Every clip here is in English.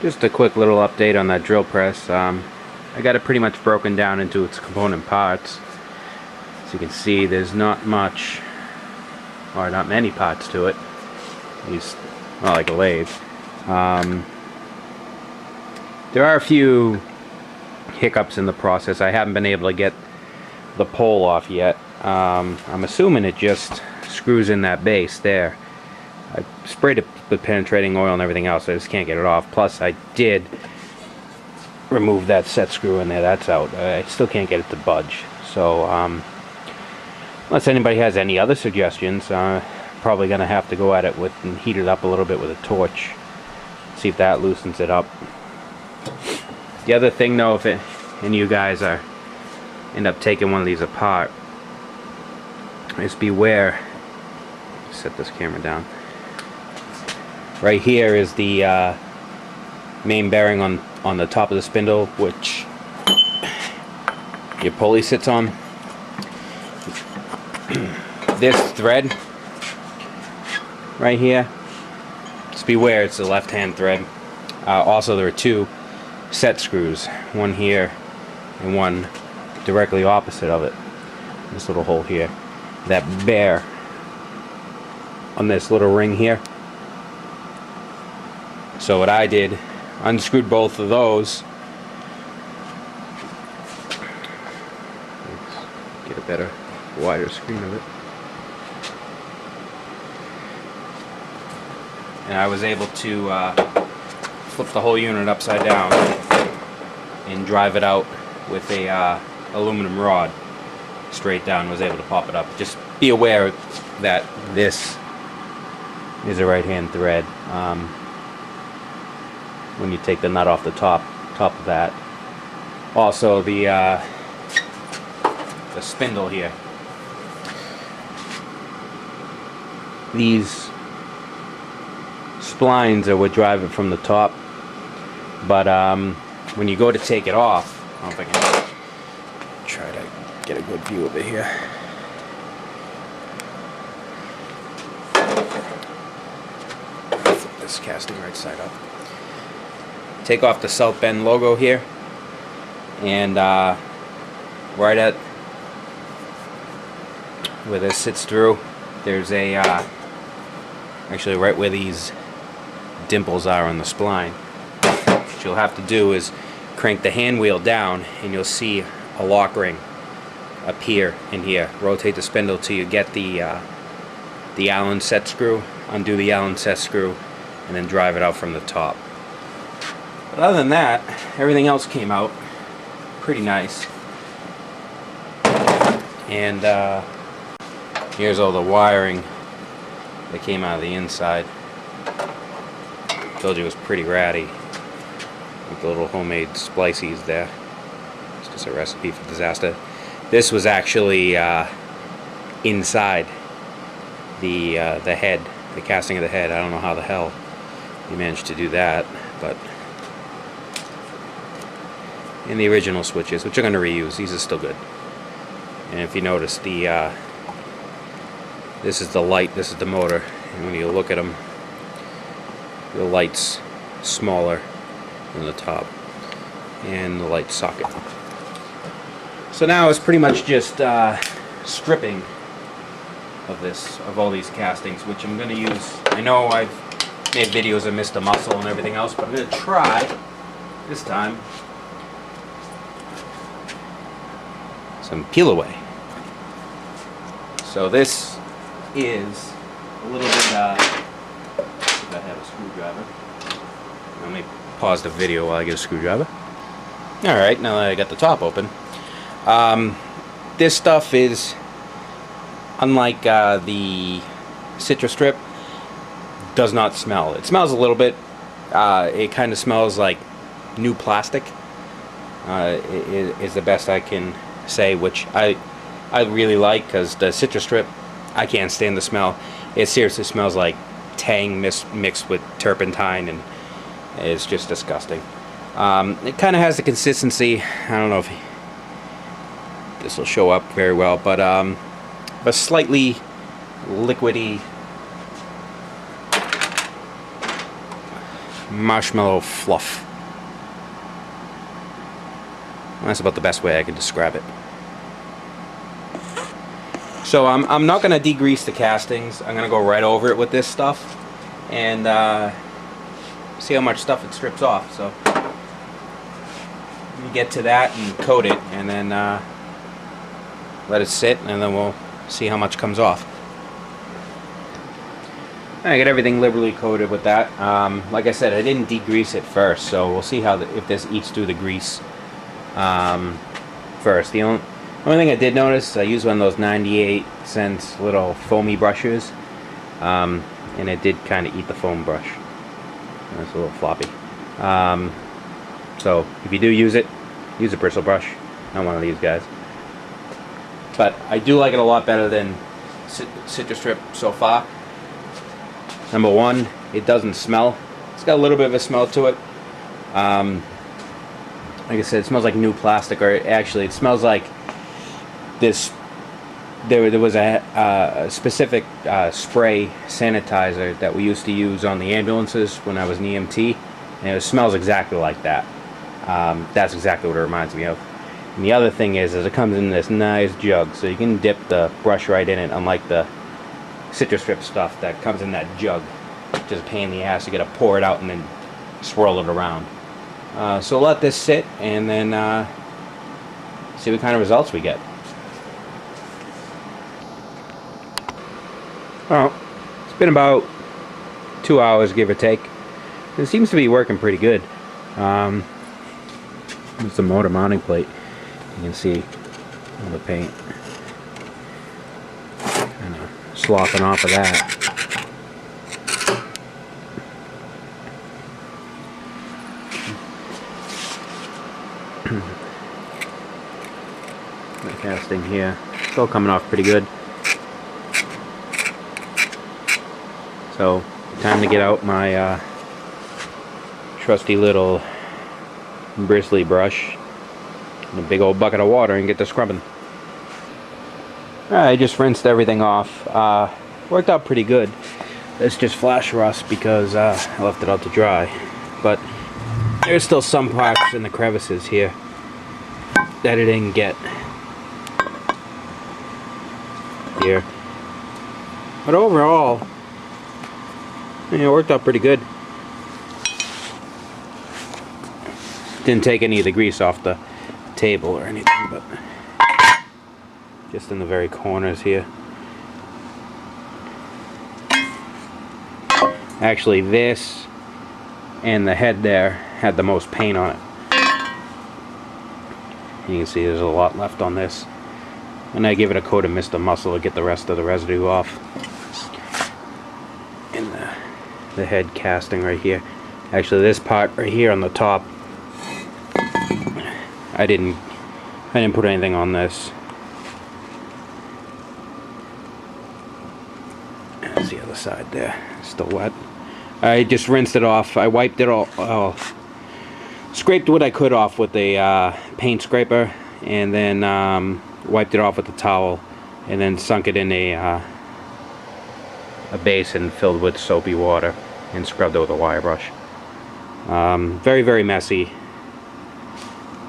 Just a quick little update on that drill press. I got it pretty much broken down into its component parts. As you can see, there's not much, or not many parts to it. It's not like a lathe. There are a few hiccups in the process. I haven't been able to get the pole off yet. I'm assuming it just screws in that base there. I sprayed it with penetrating oil and everything else. I just can't get it off. Plus, I did remove that set screw in there. That's out. I still can't get it to budge. So, unless anybody has any other suggestions, probably gonna have to go at it with and heat it up a little bit with a torch. See if that loosens it up. The other thing, though, if any of you guys end up taking one of these apart, is beware. Set this camera down. Right here is the main bearing on the top of the spindle, which your pulley sits on. This thread right here, just beware, it's the left-hand thread. Also, there are two set screws, one here and one directly opposite of it. This little hole here that bear on this little ring here. So what I did, unscrewed both of those. Let's get a better, wider screen of it. And I was able to flip the whole unit upside down and drive it out with a aluminum rod straight down. Was able to pop it up. Just be aware that this is a right-hand thread. When you take the nut off the top of that. Also, the spindle here. These splines are what drive it from the top, but when you go to take it off, I don't know if I can try to get a good view over here. Flip this casting right side up. Take off the South Bend logo here, and right at where this sits through, there's a actually right where these dimples are on the spline. What you'll have to do is crank the hand wheel down, and you'll see a lock ring appear in here. Rotate the spindle till you get the Allen set screw. Undo the Allen set screw, and then drive it out from the top. But other than that, everything else came out pretty nice. And here's all the wiring that came out of the inside. Told you it was pretty ratty. With the little homemade splices there. It's just a recipe for disaster. This was actually inside the head, the casting of the head. I don't know how the hell you managed to do that, but in the original switches, which I'm going to reuse. These are still good. And if you notice, this is the light, this is the motor, and when you look at them, the light's smaller than the top, and the light socket. So now it's pretty much just stripping of all these castings, which I'm going to use. I know I've made videos of Mr. Muscle and everything else, but I'm going to try this time some peel away. So this is a little bit, if I have a screwdriver. Let me pause the video while I get a screwdriver. Alright, now that I got the top open. This stuff is, unlike the citrus strip, does not smell. It smells a little bit. It kind of smells like new plastic. Is the best I can say, which I really like, because the citrus strip, I can't stand the smell. It seriously smells like tang mixed with turpentine, and it's just disgusting. It kind of has the consistency, I don't know if this will show up very well, but a slightly liquidy marshmallow fluff. That's about the best way I can describe it. So I'm not going to degrease the castings. I'm going to go right over it with this stuff and see how much stuff it strips off. So we get to that and coat it, and then let it sit, and then we'll see how much comes off. I get everything liberally coated with that. Like I said, I didn't degrease it first, so we'll see how if this eats through the grease first. The only thing I did notice, I used one of those 98-cent little foamy brushes, and it did kind of eat the foam brush. It's a little floppy. So if you do use it, use a bristle brush, not one of these guys. But I do like it a lot better than Citrus Strip so far. Number one, it doesn't smell. It's got a little bit of a smell to it. Like I said, it smells like new plastic, or actually it smells like this. There was a specific spray sanitizer that we used to use on the ambulances when I was an EMT, and it smells exactly like that. That's exactly what it reminds me of. And the other thing is it comes in this nice jug, so you can dip the brush right in it, unlike the Citrus Strip stuff that comes in that jug. Just a pain in the ass. You gotta pour it out and then swirl it around. So let this sit, and then see what kind of results we get. Well, it's been about 2 hours, give or take. It seems to be working pretty good. It's the motor mounting plate. You can see all the paint kind of slopping off of that. The casting here, still coming off pretty good. So, time to get out my trusty little bristly brush and a big old bucket of water and get to scrubbing. I just rinsed everything off. Worked out pretty good. It's just flash rust because I left it out to dry. But there's still some parts in the crevices here that it didn't get here. But overall, it worked out pretty good. Didn't take any of the grease off the table or anything, but just in the very corners here. Actually, this and the head there had the most paint on it. You can see there's a lot left on this. And I give it a coat of Mr. Muscle to get the rest of the residue off. And the head casting right here. Actually, this part right here on the top, I didn't put anything on this. That's the other side there, still wet. I just rinsed it off. I wiped it all, scraped what I could off with a paint scraper, and then wiped it off with a towel, and then sunk it in a basin filled with soapy water and scrubbed it with a wire brush. Very, very messy,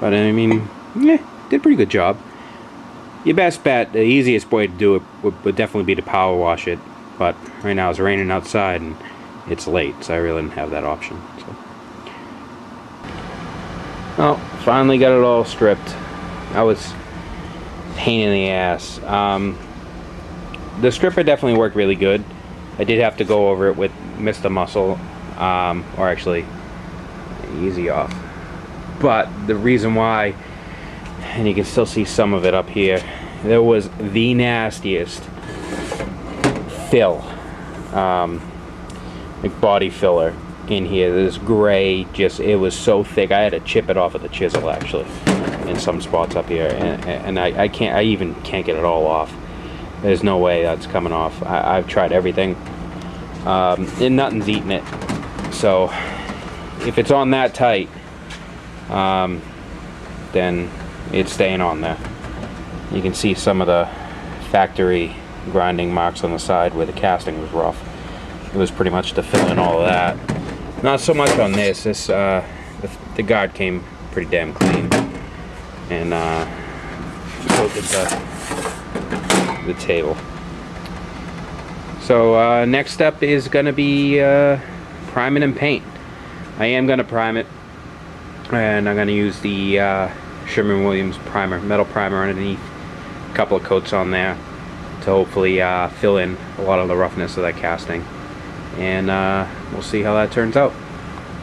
but I mean, yeah, did a pretty good job. Your best bet, the easiest way to do it would definitely be to power wash it, but right now it's raining outside and it's late, so I really didn't have that option. So, well, finally got it all stripped. That was a pain in the ass. The stripper definitely worked really good. I did have to go over it with Mr. Muscle, or actually Easy Off. But the reason why, and you can still see some of it up here, there was the nastiest fill, like body filler in here. This gray, just, it was so thick I had to chip it off with a chisel actually in some spots up here, and I even can't get it all off. There's no way that's coming off. I've tried everything, and nothing's eating it. So if it's on that tight, then it's staying on there. You can see some of the factory grinding marks on the side where the casting was rough. It was pretty much to fill in all of that. Not so much on this. The guard came pretty damn clean, and so did the table. So next step is going to be priming and paint. I am going to prime it, and I'm going to use the Sherwin-Williams primer, metal primer underneath, a couple of coats on there to hopefully fill in a lot of the roughness of that casting, and we'll see how that turns out.